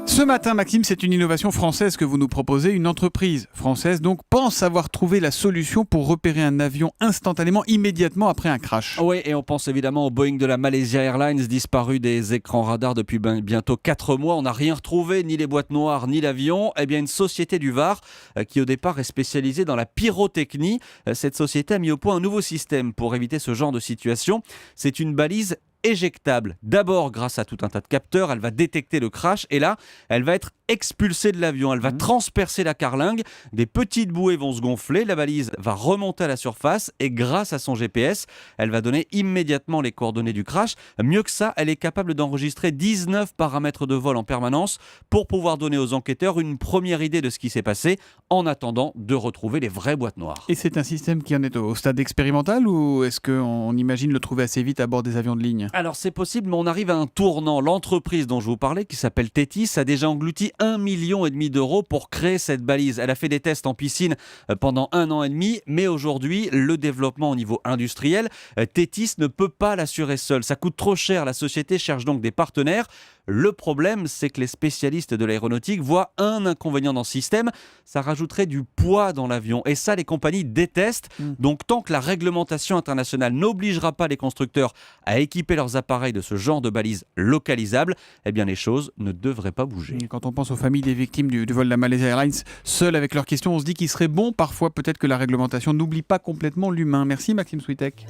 Ce matin, Maxime, c'est une innovation française que vous nous proposez. Une entreprise française donc pense avoir trouvé la solution pour repérer un avion instantanément, immédiatement après un crash. Oui, et on pense évidemment au Boeing de la Malaysia Airlines, disparu des écrans radars depuis bientôt 4 mois. On n'a rien retrouvé, ni les boîtes noires, ni l'avion. Eh bien, une société du Var, qui au départ est spécialisée dans la pyrotechnie. Cette société a mis au point un nouveau système pour éviter ce genre de situation. C'est une balise éjectable. D'abord, grâce à tout un tas de capteurs, elle va détecter le crash et là, elle va être expulsée de l'avion. Elle va transpercer la carlingue, des petites bouées vont se gonfler, la balise va remonter à la surface et grâce à son GPS, elle va donner immédiatement les coordonnées du crash. Mieux que ça, elle est capable d'enregistrer 19 paramètres de vol en permanence pour pouvoir donner aux enquêteurs une première idée de ce qui s'est passé en attendant de retrouver les vraies boîtes noires. Et c'est un système qui en est au stade expérimental ou est-ce qu'on imagine le trouver assez vite à bord des avions de ligne ? Alors c'est possible, mais on arrive à un tournant. L'entreprise dont je vous parlais, qui s'appelle Tethys, a déjà englouti 1,5 million d'euros pour créer cette balise. Elle a fait des tests en piscine pendant 1 an et demi, mais aujourd'hui, le développement au niveau industriel, Tethys ne peut pas l'assurer seul. Ça coûte trop cher, la société cherche donc des partenaires. Le problème, c'est que les spécialistes de l'aéronautique voient un inconvénient dans ce système, ça rajouterait du poids dans l'avion. Et ça, les compagnies détestent. Donc tant que la réglementation internationale n'obligera pas les constructeurs à équiper leurs appareils de ce genre de balises localisables, eh bien les choses ne devraient pas bouger. Et quand on pense aux familles des victimes du vol de la Malaysia Airlines, seules avec leurs questions, on se dit qu'il serait bon parfois peut-être que la réglementation n'oublie pas complètement l'humain. Merci Maxime Switek.